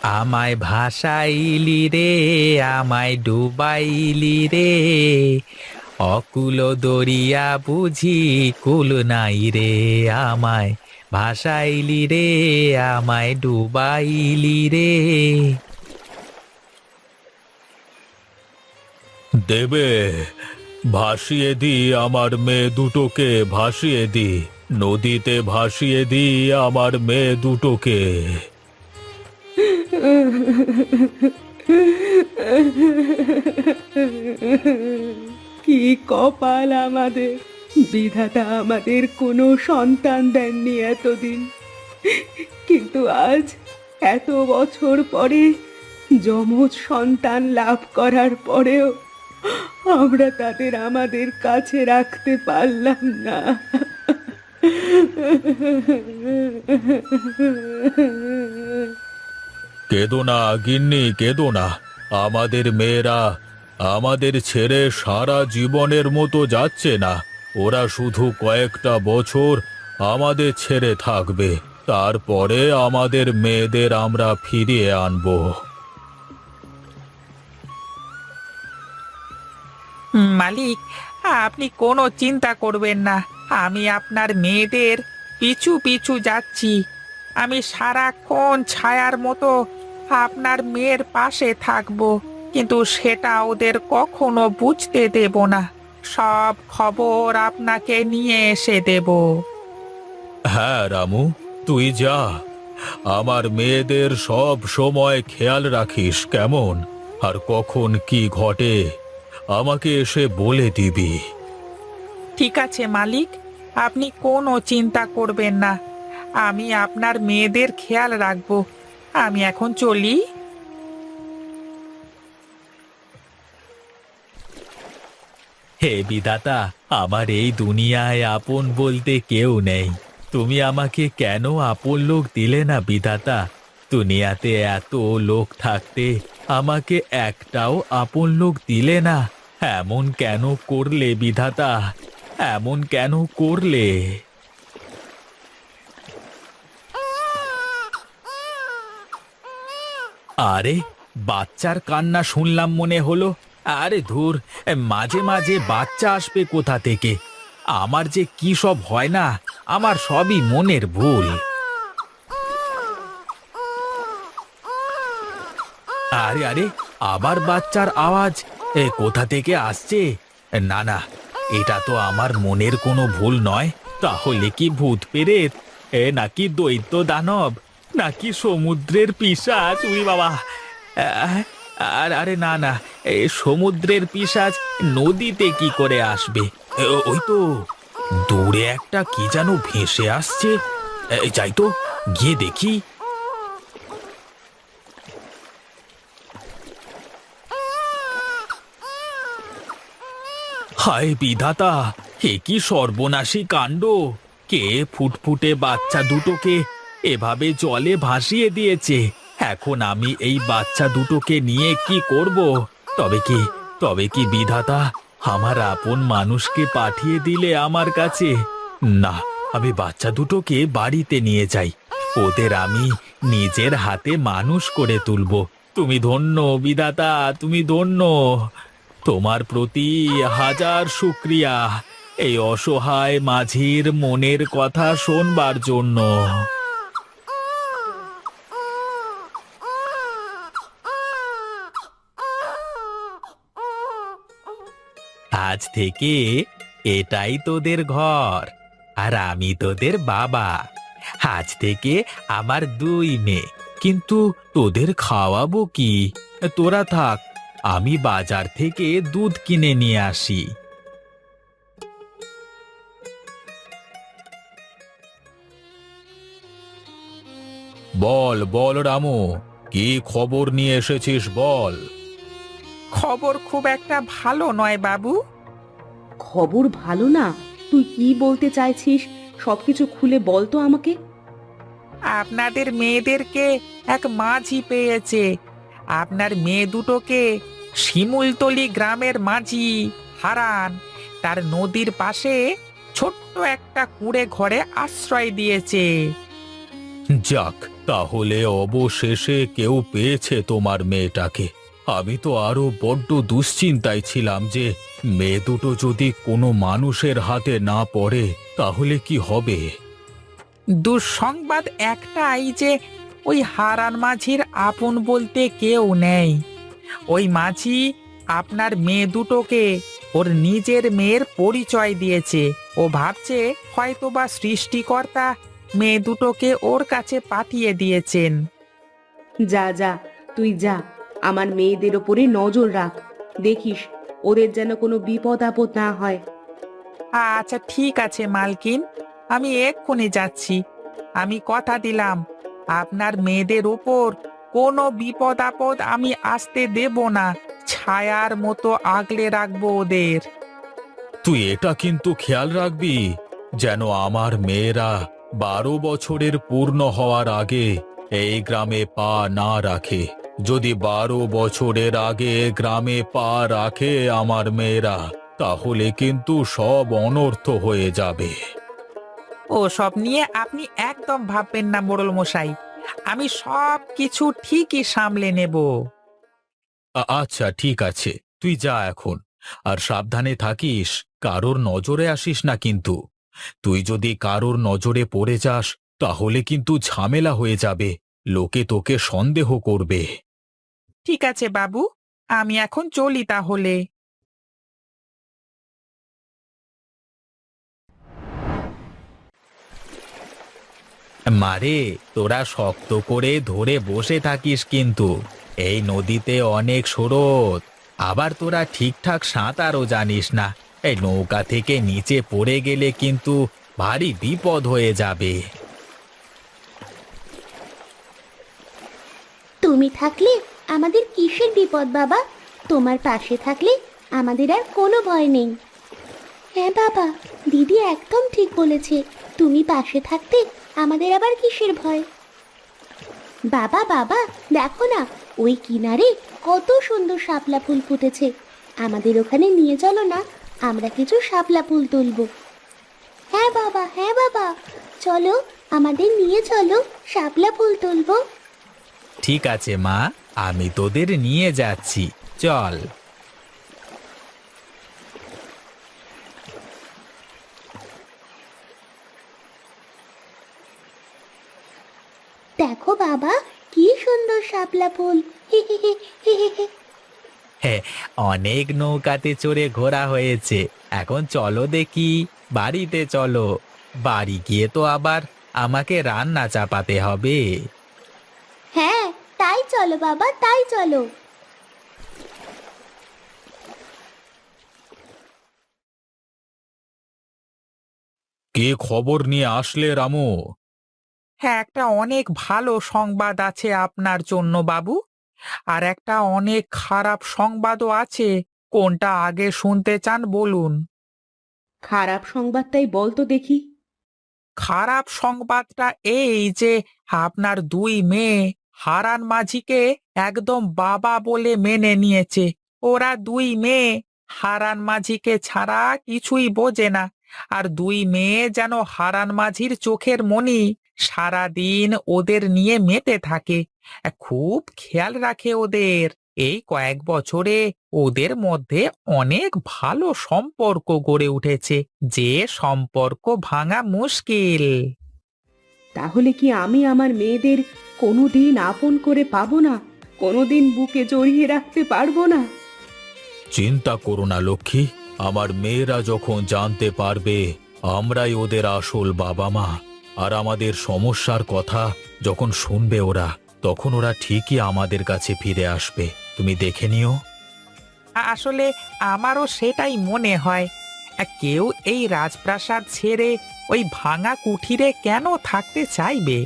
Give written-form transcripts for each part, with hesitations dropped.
আমায় ভাসাইলি রে, আমায় ডুবাইলি রে, অকুল দরিয়া বুঝি কুল নাই রে। আমায় ভাসাইলি রে, আমায় ডুবাইলি রে। দেবে, ভাসিয়ে দি আমার মেয়ে দুটোকে, ভাসিয়ে দি নদীতে, ভাসিয়ে দি আমার মেয়ে দুটোকে। কি কপাল আমাদের! বিধাতা আমাদের কোনো সন্তান দেননি এতদিন, কিন্তু আজ এত বছর পরে যমজ সন্তান লাভ করার পরেও আমরা তাদের আমাদের কাছে রাখতে পারলাম না। কেঁদো না গিন্নি, কেঁদো না। আমাদের মেয়েরা আমাদের ছেড়ে সারা জীবনের মতো যাচ্ছে না। ওরা শুধু কয়েকটা বছর আমাদের ছেড়ে থাকবে, তারপরে আমাদের মেয়েদের আমরা ফিরিয়ে আনবো। মালিক, আপনি কোনো চিন্তা করবেন না। আমি আপনার মেয়েদের পিছু পিছু যাচ্ছি। আমি সারাক্ষণ ছায়ার মতো আপনার মেয়ের পাশে থাকব, কিন্তু সেটা ওদের কখনো বুঝতে দেব না। সব খবর আপনাকে নিয়ে এসে দেব। হ্যাঁ রামু, তুই যা। আমার মেয়েদের সব সময় খেয়াল রাখিস কেমন, আর কখন কি ঘটে আমাকে এসে বলে দিবি। ঠিক আছে মালিক, আপনি কোনো চিন্তা করবেন না। আমি আপনার মেয়েদের খেয়াল রাখব। আমি এখন চলি। হে বিধাতা, আমার এই দুনিয়ায় আপন বলতে কেউ নেই। তুমি আমাকে কেন আপন লোক দিলে না বিধাতা? দুনিয়াতে এত লোক থাকতে আমাকে একটাও আপন লোক দিলে না। এমন কেন করলে বিধাতা? এমন কেন করলে? আরে, বাচ্চার কান্না শুনলাম মনে হলো। আরে ধুর, মাঝে মাঝে বাচ্চা আসবে কোথা থেকে? আমার যে কি সব হয় না, আমার সবই মনের ভুল। আরে আরে, আবার বাচ্চার আওয়াজ কোথা থেকে আসছে? না না, এটা তো আমার মনের কোনো ভুল নয়। তাহলে কি ভূত পেরেত, নাকি দৈত্য দানব, নাকি সমুদ্রের পিশাচ? উরি বাবা! আহ, আর আরে না না, সমুদ্রের পিশাচ নদীতে কি করে আসবে? ওই তো দূরে একটা কি যেন ভেসে আসছে। যাই তো, গিয়ে দেখি। হায় বিধাতা, হে কি সর্বনাশী কাণ্ড! কে ফুটফুটে বাচ্চা দুটোকে এভাবে জলে ভাসিয়ে দিয়েছে? এখন আমি এই বাচ্চা দুটোকে নিয়ে কি করব? তবে কি, তবে কি বিধাতা আমার আপন মানুষকে পাঠিয়ে দিলে আমার কাছে? না, আমি বাচ্চা দুটোকে বাড়িতে নিয়ে যাই। ওদের আমি নিজের হাতে মানুষ করে তুলব। তুমি ধন্য বিধাতা, তুমি ধন্য। তোমার প্রতি হাজার শুক্রিয়া, এই অসহায় মাঝির মনের কথা শোনবার জন্য। আজ থেকে এটাই তোদের ঘর, আর আমি তোদের বাবা। আজ থেকে আমার দুই মেয়ে, কিন্তু তোদের খাওয়াবো কি? তোরা থাক, আমি বাজার থেকে দুধ কিনে নিয়ে আসি। বল বল রামু, কি খবর নিয়ে এসেছিস বল। খবর খুব একটা ভালো নয় বাবু। খবর ভালো না? তুই কি বলতে চাইছিস? সবকিছু খুলে বল তো আমাকে। আপনাদের মেয়েদেরকে এক মাঝি পেয়েছে। আপনার মেয়ে দুটোকে শিমুলতলি গ্রামের মাঝি হারান তার নদীর পাশে ছোট্ট একটা কুঁড়ে ঘরে আশ্রয় দিয়েছে। যাক, তাহলে অবশেষে কেউ পেয়েছে তোমার মেয়েটাকে। আমি তো আরো বড্ড দুশ্চিন্তায় ছিলাম যে মেয়ে দুটো যদি কোনো মানুষের হাতে না পড়ে তাহলে কি হবে। দুঃসংবাদ একটাই যে ওই হারান মাঝির আপন বলতে কেউ নেই। ওই মাঝি আপনার মেয়ে দুটোকে ওর নিজের মেয়ের পরিচয় দিয়েছে। ও ভাবছে হয়তোবা সৃষ্টিকর্তা মেয়ে দুটোকে ওর কাছে পাঠিয়ে দিয়েছেন। যা যা, তুই যা, আমার মেয়েদের ওপরে নজর রাখ, দেখিস ওদের যেন কোনো বিপদ আপদ না হয়। আচ্ছা ঠিক আছে মালকিন, আমি এক্ষুনি যাচ্ছি। আমি কথা দিলাম আপনার মেয়েদের উপর কোনো বিপদ আপদ আমি আসতে দেব না। ছায়ার মতো আগলে রাখবো ওদের। তুই এটা কিন্তু খেয়াল রাখবি যেন আমার মেয়েরা 12 বছরের পূর্ণ হওয়ার আগে এই গ্রামে পা না রাখে। যদি 12 বছরের আগে গ্রামে পা রাখে আমার মেয়েরা, তাহলে কিন্তু সব অনর্থ হয়ে যাবে। ও সব নিয়ে আপনি একদম ভাববেন না মোড়ল মশাই, আমি সব কিছু ঠিকই সামলে নেব। আচ্ছা ঠিক আছে, তুই যা এখন। আর সাবধানে থাকিস, কারোর নজরে আসিস না কিন্তু। তুই যদি কারোর নজরে পড়ে যাস তাহলে কিন্তু ঝামেলা হয়ে যাবে, লোকে তোকে সন্দেহ করবে। ঠিক আছে বাবু, আমি এখন চলি তাহলে। মারে, তোরা শক্ত করে ধরে বসে থাকিস কিন্তু। এই নদীতে অনেক স্রোত, আবার তোরা ঠিকঠাক সাঁতারও জানিস না। এই নৌকা থেকে নিচে পড়ে গেলে কিন্তু ভারী বিপদ হয়ে যাবে। তুমি থাকলে আমাদের কিসের বিপদ বাবা? তোমার পাশে থাকলে আমাদের আর কোনো ভয় নেই। হ্যাঁ বাবা, দিদি একদম ঠিক বলেছে। তুমি পাশে থাকতে আমাদের আবার কিসের ভয়? বাবা বাবা, দেখো না, ওই কিনারে কত সুন্দর শাপলা ফুল ফুটেছে। আমাদের ওখানে নিয়ে চলো না, আমরা কিছু শাপলা ফুল তুলবো। হ্যাঁ বাবা, হ্যাঁ বাবা, চলো, আমাদের নিয়ে চলো, শাপলা ফুল তুলবো। ঠিক আছে মা, আমি তোদের নিয়ে যাচ্ছি, চল। দেখো বাবা, কি সুন্দর শাপলা ফুল। হি হি হি হি হি হি। হ্যাঁ, অনেক নৌকাতে চড়ে ঘোরা হয়েছে, এখন চলো দেখি বাড়িতে চলো। বাড়ি গিয়ে তো আবার আমাকে রান্না চাপাতে হবে। হ্যাঁ, তাই চলো বাবা, তাই চলো। কে খবর নিয়ে আসলে রামু? হ্যাঁ, একটা অনেক ভালো সংবাদ আছে আপনার জন্য বাবু, আর একটা অনেক খারাপ সংবাদও আছে। কোনটা আগে শুনতে চান বলুন? খারাপ সংবাদটাই বল তো দেখি। খারাপ সংবাদটা এই যে আপনার দুই মেয়ে হারান মাঝিকে একদম বাবা বলে মেনে নিয়েছে। ওরা দুই মেয়ে হারান মাঝিকে ছাড়া কিছুই বোঝে না। আর দুই মেয়ে যেন হারান মাঝির চোখের মণি, সারাদিন ওদের নিয়ে মেতে থাকে, খুব খেয়াল রাখে ওদের। এই কয়েক বছরে ওদের মধ্যে অনেক ভালো সম্পর্ক গড়ে উঠেছে, যে সম্পর্ক ভাঙা মুশকিল। তাহলে কি আমি আমার মেয়েদের কোনোদিন আপন করে পাবো না? কোনোদিন বুকে জড়িয়ে রাখতে পারবো না? চিন্তা করো না লক্ষ্মী, আমার মেয়েরা যখন জানতে পারবে আমরাই ওদের আসল বাবা মা, আর আমাদের সমস্যার কথা যখন শুনবে ওরা, তখন ওরা ঠিকই আমাদের কাছে ফিরে আসবে, তুমি দেখে নিও। আসলে আমারও সেটাই মনে হয়। কেউ এই রাজপ্রাসাদ ছেড়ে ওই ভাঙা কুঠিরে কেন থাকতে চাইবে?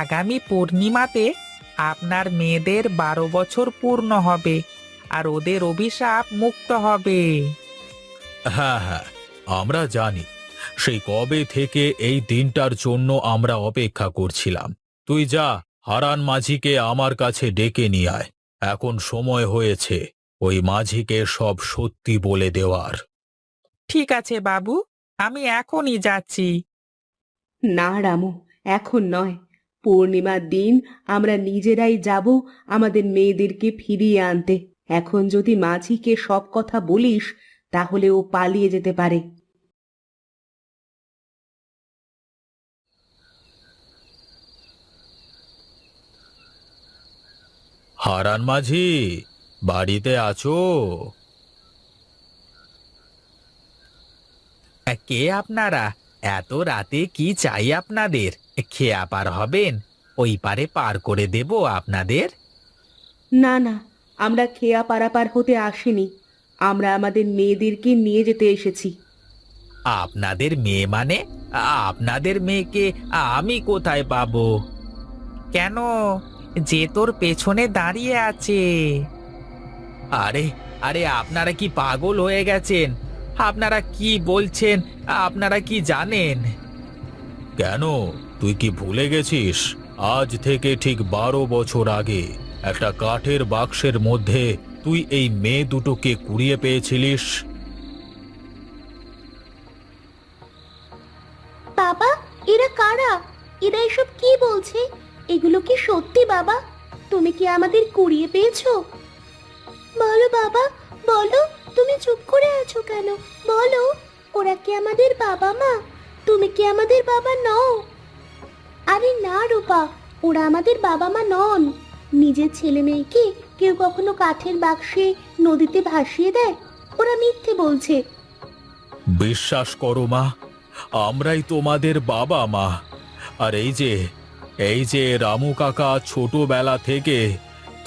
আগামী পূর্ণিমাতে আপনার মেয়েদের 12 বছর পূর্ণ হবে, আর ওদের অভিশাপ মুক্ত হবে। হ্যাঁ হ্যাঁ, আমরা জানি, সেই কবে থেকে এই দিনটার জন্য আমরা অপেক্ষা করছিলাম। তুই যা, হারান মাঝিকে আমার কাছে ডেকে নিয়ে আয়। এখন সময় হয়েছে ওই মাঝিকে সব সত্যি বলে দেওয়ার। ঠিক আছে বাবু, আমি এখনই যাচ্ছি। না রামু, এখন নয়। পূর্ণিমার দিন আমরা নিজেরাই যাব আমাদের মেয়েদেরকে ফিরিয়ে আনতে। এখন যদি মাঝিকে সব কথা বলিস তাহলে ও পালিয়ে যেতে পারে। হারান মাঝি, বাড়িতে আছো? কে আপনারা? এত রাতে কি চাই আপনাদের? খেয়া পার হবেন? ওই পারে পার করে দেব আপনাদের। না না, আমরা খেয়া পারাপার হতে আসিনি, আমরা আমাদের মেয়েদেরকে নিয়ে যেতে এসেছি। আপনাদের মেয়ে মানে? আপনাদের মেয়েকে আমি কোথায় পাবো? কেন, যে তোর পেছনে দাঁড়িয়ে আছে। আরে আরে, আপনারা কি পাগল হয়ে গেছেন? আপনারা কি বলছেন? আপনারা কি জানেন? কেন, তুই কি ভুলে গেছিস? আজ থেকে ঠিক 12 বছর আগে একটা কাঠের বাক্সের মধ্যে তুই এই মেয়ে দুটোকে কুড়িয়ে পেয়েছিলিস। বাবা, এরা কারা? এরা এসব কি বলছে? এগুলো কি সত্যি বাবা? তুমি কি আমাদের কুড়িয়ে পেয়েছো? বলো বাবা, বলো। তুমি চুপ করে আছো কেন? বলো, ওরা কি আমাদের বাবা মা? তুমি কি আমাদের বাবা নও? আরে না রূপা, ওরা আমাদের বাবা মা নন। নিজের ছেলে মেয়েকে কেউ কখনো কাঠের বাক্সে নদীতে ভাসিয়ে দেয়? ওরা মিথ্যে বলছে। বিশ্বাস করো মা, আমরাই তোমাদের বাবা মা। আর এই যে রামু কাকা ছোটবেলা থেকে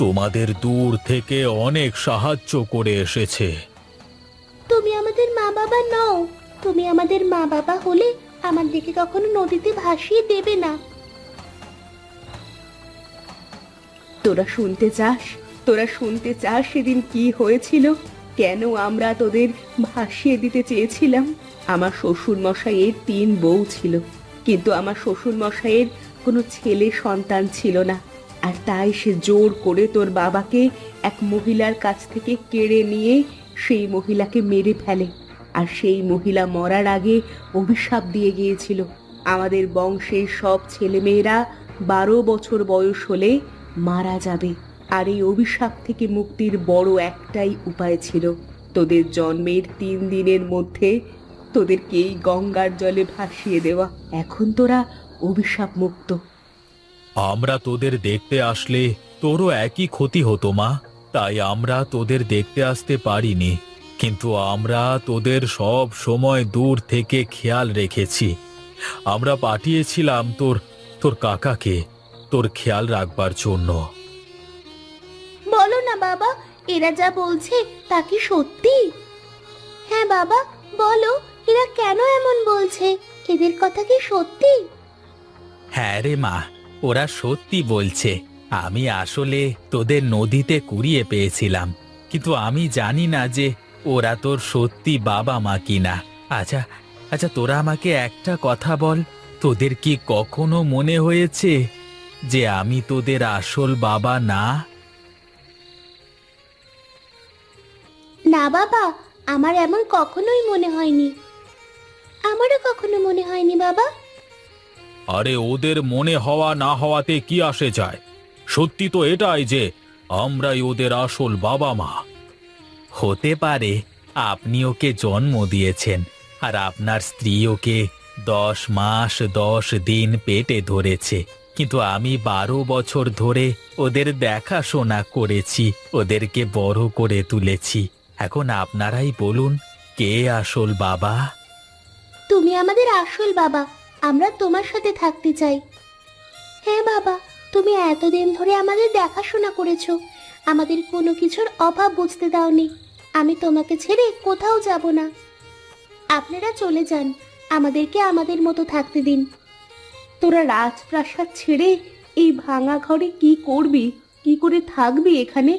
তোমাদের দূর থেকে অনেক সাহায্য করে এসেছে। তুমি আমাদের মা বাবা নও। তুমি আমাদের মা বাবা হলে আমাদেরকে কখনো নদীতে ভাসিয়ে দেবে না। তোরা শুনতে চাস? তোরা শুনতে চাস সেদিন কি হয়েছিল? কেন আমরা তোদের ভাসিয়ে দিতে চেয়েছিলাম? আমার শ্বশুর মশাইয়ের 3 বউ ছিল, কিন্তু আমার শ্বশুর মশাইয়ের কোনো ছেলে সন্তান ছিল না। আর তাই সে জোর করে তোর বাবাকে এক মহিলার কাছ থেকে কেড়ে নিয়ে সেই মহিলাকে মেরে ফেলে। আর সেই মহিলা মরার আগে অভিশাপ দিয়ে গিয়েছিল, আমাদের বংশের সব ছেলেমেয়েরা 12 বছর বয়স হলে মারা যাবে। আর এই অভিশাপ থেকে মুক্তির বড় একটাই উপায় ছিল, তোদের জন্মের 3 দিনের মধ্যে তোদেরকে এই গঙ্গার জলে ভাসিয়ে দেওয়া। এখন তোরা অভিশাপ মুক্ত। আমরা তোদের দেখতে আসলে তোরও একই ক্ষতি হতো মা, তাই আমরা তোদের দেখতে আসতে পারিনি। কিন্তু আমরা তোদের সব সময় দূর থেকে খেয়াল রেখেছি। আমরা পাঠিয়েছিলাম তোর কাকাকে তোর খেয়াল রাখবার জন্য। বলো না বাবা, এরা যা বলছে তা কি সত্যি? হ্যাঁ বাবা, বলো, এরা কেন এমন বলছে? এদের কথা কি সত্যি? হ্যাঁ রে মা, ওরা সত্যি বলছে। আমি আসলে তোদের নদীতে কুড়িয়ে পেয়েছিলাম, কিন্তু আমি জানি না যে ওরা তোর সত্যি বাবা মা কিনা। আচ্ছা আচ্ছা, তোরা আমাকে একটা কথা বল, তোদের কি কখনো মনে হয়েছে যে আমি তোদের আসল বাবা না? না বাবা, আমার এমন কখনোই মনে হয়নি। আমারও কখনো মনে হয়নি বাবা। আরে ওদের মনে হওয়া না হওয়াতে কি আসে যায়? সত্যি তো এটাই যে আমরাই ওদের আসল বাবা মা। হতে পারে আপনি ওকে জন্ম দিয়েছেন, আর আপনার স্ত্রী ওকে 10 মাস 10 দিন পেটে ধরেছে, কিন্তু আমি 12 বছর ধরে ওদের দেখাশোনা করেছি, ওদেরকে বড় করে তুলেছি। এখন আপনারাই বলুন, কে আসল বাবা? তুমি আমাদের আসল বাবা। আমরা তোমার সাথে থাকতে চাই। হ্যাঁ বাবা, তুমি এতদিন ধরে আমাদের দেখাশোনা করেছো, আমাদের কোনো কিছুর অভাব বুঝতে দাওনি। আমি তোমাকে ছেড়ে কোথাও যাব না। আপনারা চলে যান, আমাদেরকে আমাদের মতো থাকতে দিন। তোরা রাজপ্রাসাদ ছেড়ে এই ভাঙা ঘরে কি করবি? কি করে থাকবি এখানে?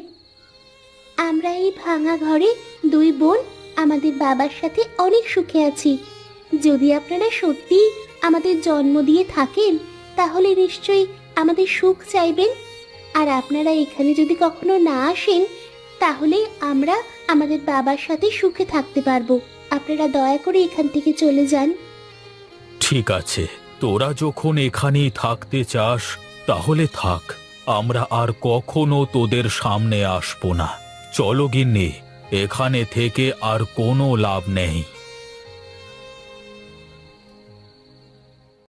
আমরা এই ভাঙা ঘরে 2 বোন আমাদের বাবার সাথে অনেক সুখে আছি। যদি আপনারা সত্যি আমাদের জন্ম দিয়ে থাকেন, তাহলে নিশ্চয়ই আমাদের সুখ চাইবেন। আর আপনারা এখানে যদি কখনো না আসেন, তাহলে আমরা আমাদের বাবার সাথে সুখে থাকতে পারবো। আপনারা দয়া করে এখান থেকে চলে যান। ঠিক আছে, তোরা যখন এখানেই থাকতে চাস তাহলে থাক, আমরা আর কখনো তোদের সামনে আসবো না। চলো গিন্নি, এখানে থেকে আর কোনো লাভ নেই।